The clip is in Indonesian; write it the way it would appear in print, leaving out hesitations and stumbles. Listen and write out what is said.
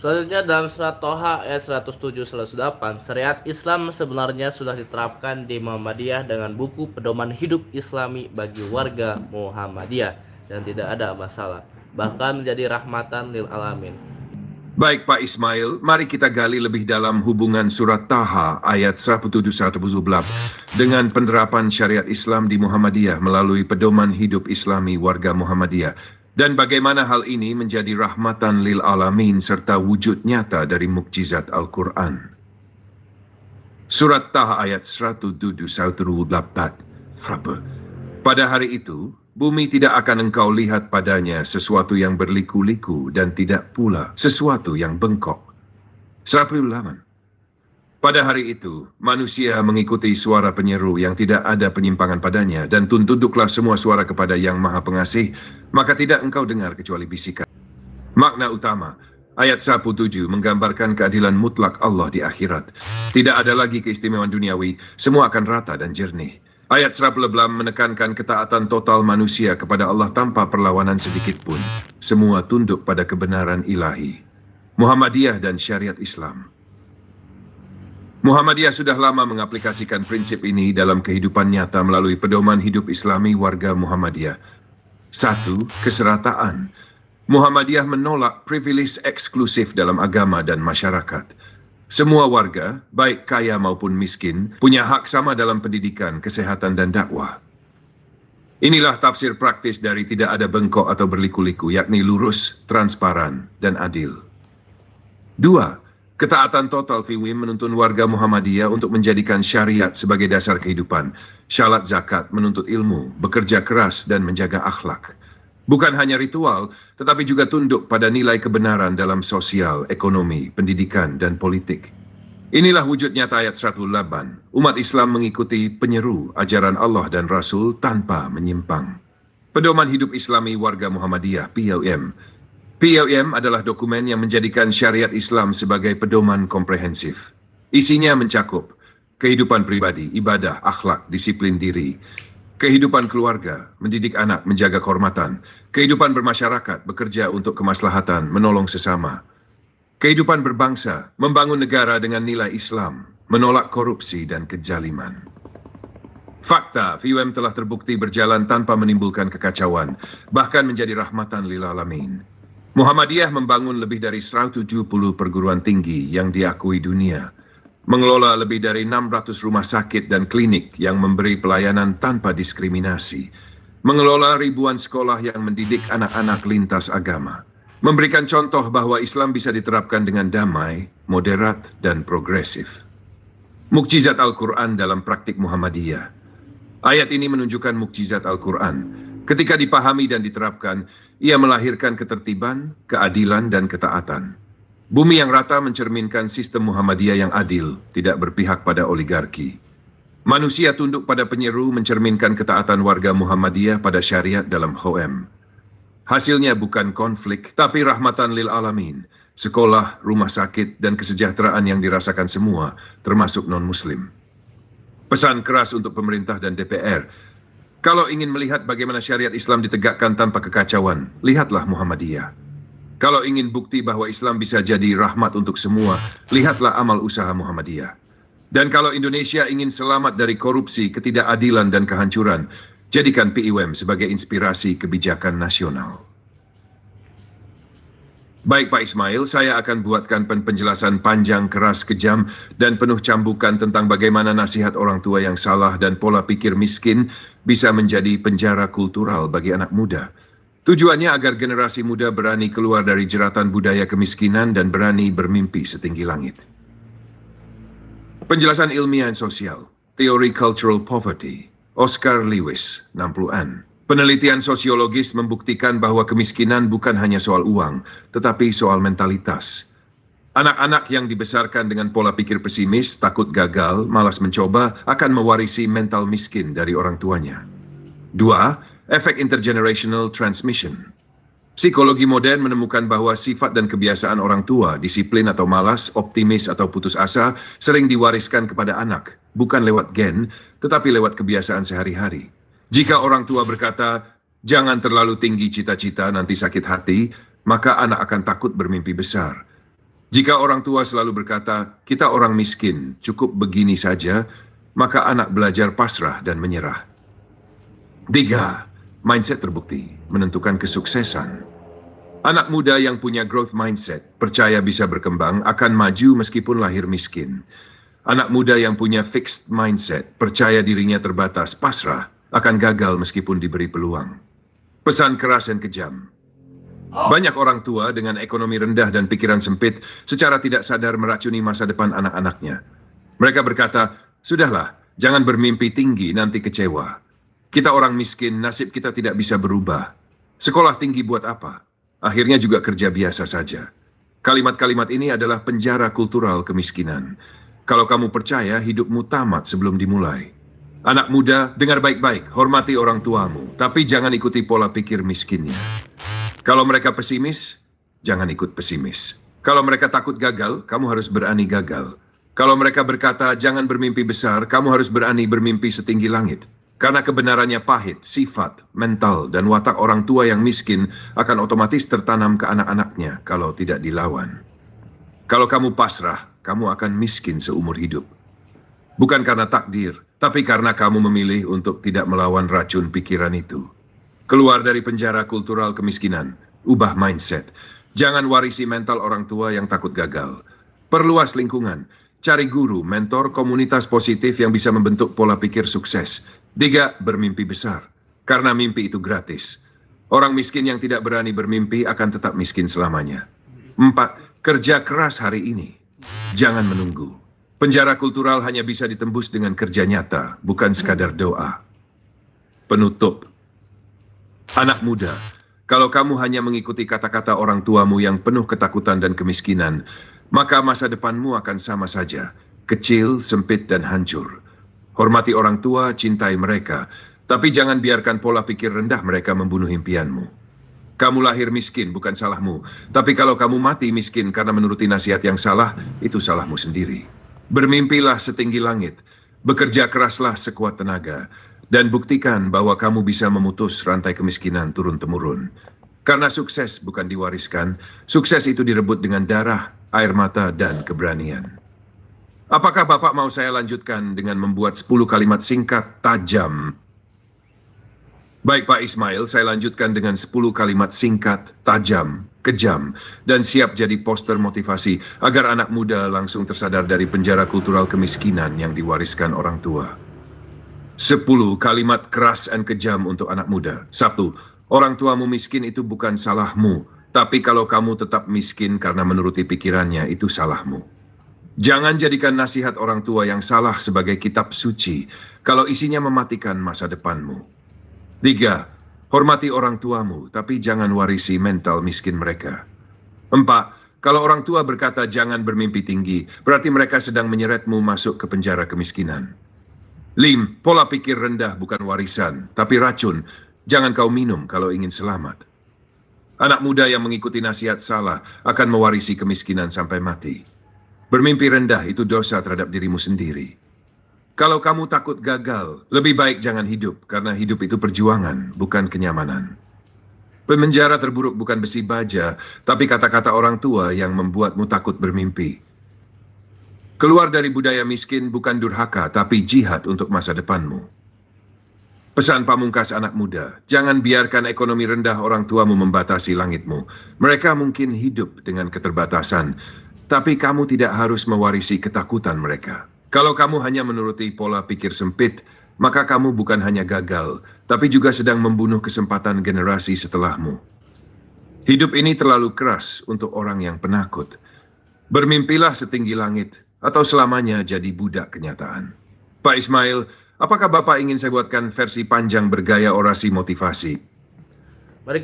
Selanjutnya dalam surat Toha ayat 107-108, syariat Islam sebenarnya sudah diterapkan di Muhammadiyah dengan buku pedoman hidup Islami bagi warga Muhammadiyah dan tidak ada masalah, bahkan menjadi rahmatan lil alamin. Baik Pak Ismail, mari kita gali lebih dalam hubungan surat Taha ayat 117 dengan penerapan syariat Islam di Muhammadiyah melalui pedoman hidup Islami warga Muhammadiyah. Dan bagaimana hal ini menjadi rahmatan lil alamin serta wujud nyata dari mukjizat Al-Quran. Surat Taha ayat 117 Pada hari itu, bumi tidak akan engkau lihat padanya sesuatu yang berliku-liku dan tidak pula sesuatu yang bengkok. 108. Pada hari itu, manusia mengikuti suara penyeru yang tidak ada penyimpangan padanya dan tunduklah semua suara kepada Yang Maha Pengasih, maka tidak engkau dengar kecuali bisikan. Makna utama, ayat 107 menggambarkan keadilan mutlak Allah di akhirat. Tidak ada lagi keistimewaan duniawi, semua akan rata dan jernih. Ayat 111 menekankan ketaatan total manusia kepada Allah tanpa perlawanan sedikit pun. Semua tunduk pada kebenaran ilahi. Muhammadiyah dan syariat Islam. Muhammadiyah sudah lama mengaplikasikan prinsip ini dalam kehidupan nyata melalui pedoman hidup Islami warga Muhammadiyah. 1. Keserataan. Muhammadiyah menolak privilege eksklusif dalam agama dan masyarakat. Semua warga, baik kaya maupun miskin, punya hak sama dalam pendidikan, kesehatan, dan dakwah. Inilah tafsir praktis dari tidak ada bengkok atau berliku-liku, yakni lurus, transparan, dan adil. 2. Ketaatan total FIWIM menuntun warga Muhammadiyah untuk menjadikan syariat sebagai dasar kehidupan. Syarat zakat menuntut ilmu, bekerja keras, dan menjaga akhlak. Bukan hanya ritual, tetapi juga tunduk pada nilai kebenaran dalam sosial, ekonomi, pendidikan, dan politik. Inilah wujud nyata ayat 108. Umat Islam mengikuti penyeru ajaran Allah dan Rasul tanpa menyimpang. Pedoman hidup Islami warga Muhammadiyah, POM. POM adalah dokumen yang menjadikan syariat Islam sebagai pedoman komprehensif. Isinya mencakup kehidupan pribadi, ibadah, akhlak, disiplin diri, kehidupan keluarga, mendidik anak, menjaga kehormatan, kehidupan bermasyarakat, bekerja untuk kemaslahatan, menolong sesama, kehidupan berbangsa, membangun negara dengan nilai Islam, menolak korupsi dan kezaliman. Fakta, FIWM telah terbukti berjalan tanpa menimbulkan kekacauan, bahkan menjadi rahmatan lil alamin. Muhammadiyah membangun lebih dari 170 perguruan tinggi yang diakui dunia, mengelola lebih dari 600 rumah sakit dan klinik yang memberi pelayanan tanpa diskriminasi, mengelola ribuan sekolah yang mendidik anak-anak lintas agama, memberikan contoh bahwa Islam bisa diterapkan dengan damai, moderat, dan progresif. Mukjizat Al-Quran dalam praktik Muhammadiyah. Ayat ini menunjukkan mukjizat Al-Quran. Ketika dipahami dan diterapkan, ia melahirkan ketertiban, keadilan, dan ketaatan. Bumi yang rata mencerminkan sistem Muhammadiyah yang adil, tidak berpihak pada oligarki. Manusia tunduk pada penyeru mencerminkan ketaatan warga Muhammadiyah pada syariat dalam HOM. Hasilnya bukan konflik, tapi rahmatan lil alamin. Sekolah, rumah sakit, dan kesejahteraan yang dirasakan semua, termasuk non-muslim. Pesan keras untuk pemerintah dan DPR. Kalau ingin melihat bagaimana syariat Islam ditegakkan tanpa kekacauan, lihatlah Muhammadiyah. Kalau ingin bukti bahwa Islam bisa jadi rahmat untuk semua, lihatlah amal usaha Muhammadiyah. Dan kalau Indonesia ingin selamat dari korupsi, ketidakadilan, dan kehancuran, jadikan PIWM sebagai inspirasi kebijakan nasional. Baik Pak Ismail, saya akan buatkan penjelasan panjang, keras, kejam, dan penuh cambukan tentang bagaimana nasihat orang tua yang salah dan pola pikir miskin bisa menjadi penjara kultural bagi anak muda. Tujuannya agar generasi muda berani keluar dari jeratan budaya kemiskinan dan berani bermimpi setinggi langit. Penjelasan ilmiah dan sosial, teori cultural poverty, Oscar Lewis, 60-an. Penelitian sosiologis membuktikan bahwa kemiskinan bukan hanya soal uang, tetapi soal mentalitas. Anak-anak yang dibesarkan dengan pola pikir pesimis, takut gagal, malas mencoba, akan mewarisi mental miskin dari orang tuanya. 2. Efek intergenerational transmission. Psikologi modern menemukan bahwa sifat dan kebiasaan orang tua, disiplin atau malas, optimis atau putus asa, sering diwariskan kepada anak, bukan lewat gen, tetapi lewat kebiasaan sehari-hari. Jika orang tua berkata, jangan terlalu tinggi cita-cita, nanti sakit hati, maka anak akan takut bermimpi besar. Jika orang tua selalu berkata, kita orang miskin, cukup begini saja, maka anak belajar pasrah dan menyerah. 3. Mindset terbukti menentukan kesuksesan. Anak muda yang punya growth mindset, percaya bisa berkembang, akan maju meskipun lahir miskin. Anak muda yang punya fixed mindset, percaya dirinya terbatas, pasrah, akan gagal meskipun diberi peluang. Pesan keras dan kejam. Banyak orang tua dengan ekonomi rendah dan pikiran sempit secara tidak sadar meracuni masa depan anak-anaknya. Mereka berkata, sudahlah, jangan bermimpi tinggi, nanti kecewa. Kita orang miskin, nasib kita tidak bisa berubah. Sekolah tinggi buat apa? Akhirnya juga kerja biasa saja. Kalimat-kalimat ini adalah penjara kultural kemiskinan. Kalau kamu percaya, hidupmu tamat sebelum dimulai. Anak muda, dengar baik-baik, hormati orang tuamu, tapi jangan ikuti pola pikir miskinnya. Kalau mereka pesimis, jangan ikut pesimis. Kalau mereka takut gagal, kamu harus berani gagal. Kalau mereka berkata, jangan bermimpi besar, kamu harus berani bermimpi setinggi langit. Karena kebenarannya pahit, sifat, mental, dan watak orang tua yang miskin akan otomatis tertanam ke anak-anaknya kalau tidak dilawan. Kalau kamu pasrah, kamu akan miskin seumur hidup. Bukan karena takdir, tapi karena kamu memilih untuk tidak melawan racun pikiran itu. Keluar dari penjara kultural kemiskinan, ubah mindset. Jangan warisi mental orang tua yang takut gagal. Perluas lingkungan, cari guru, mentor, komunitas positif yang bisa membentuk pola pikir sukses. 3. Bermimpi besar, karena mimpi itu gratis. Orang miskin yang tidak berani bermimpi akan tetap miskin selamanya. 4. Kerja keras hari ini, jangan menunggu. Penjara kultural hanya bisa ditembus dengan kerja nyata, bukan sekadar doa. Penutup. Anak muda, kalau kamu hanya mengikuti kata-kata orang tuamu yang penuh ketakutan dan kemiskinan, maka masa depanmu akan sama saja, kecil, sempit, dan hancur. Hormati orang tua, cintai mereka, tapi jangan biarkan pola pikir rendah mereka membunuh impianmu. Kamu lahir miskin, bukan salahmu, tapi kalau kamu mati miskin karena menuruti nasihat yang salah, itu salahmu sendiri. Bermimpilah setinggi langit, bekerja keraslah sekuat tenaga, dan buktikan bahwa kamu bisa memutus rantai kemiskinan turun-temurun. Karena sukses bukan diwariskan, sukses itu direbut dengan darah, air mata, dan keberanian. Apakah Bapak mau saya lanjutkan dengan membuat 10 kalimat singkat, tajam? Baik Pak Ismail, saya lanjutkan dengan 10 kalimat singkat, tajam, kejam, dan siap jadi poster motivasi agar anak muda langsung tersadar dari penjara kultural kemiskinan yang diwariskan orang tua. 10 kalimat keras dan kejam untuk anak muda. 1. Orang tuamu miskin itu bukan salahmu, tapi kalau kamu tetap miskin karena menuruti pikirannya, itu salahmu. Jangan jadikan nasihat orang tua yang salah sebagai kitab suci, kalau isinya mematikan masa depanmu. 3. Hormati orang tuamu, tapi jangan warisi mental miskin mereka. 4. Kalau orang tua berkata jangan bermimpi tinggi, berarti mereka sedang menyeretmu masuk ke penjara kemiskinan. 5. Pola pikir rendah bukan warisan, tapi racun. Jangan kau minum kalau ingin selamat. Anak muda yang mengikuti nasihat salah akan mewarisi kemiskinan sampai mati. Bermimpi rendah itu dosa terhadap dirimu sendiri. Kalau kamu takut gagal, lebih baik jangan hidup, karena hidup itu perjuangan, bukan kenyamanan. Penjara terburuk bukan besi baja, tapi kata-kata orang tua yang membuatmu takut bermimpi. Keluar dari budaya miskin bukan durhaka, tapi jihad untuk masa depanmu. Pesan pamungkas anak muda, jangan biarkan ekonomi rendah orang tuamu membatasi langitmu. Mereka mungkin hidup dengan keterbatasan, tapi kamu tidak harus mewarisi ketakutan mereka. Kalau kamu hanya menuruti pola pikir sempit, maka kamu bukan hanya gagal, tapi juga sedang membunuh kesempatan generasi setelahmu. Hidup ini terlalu keras untuk orang yang penakut. Bermimpilah setinggi langit, atau selamanya jadi budak kenyataan. Pak Ismail, apakah Bapak ingin saya buatkan versi panjang bergaya orasi motivasi? Mari kita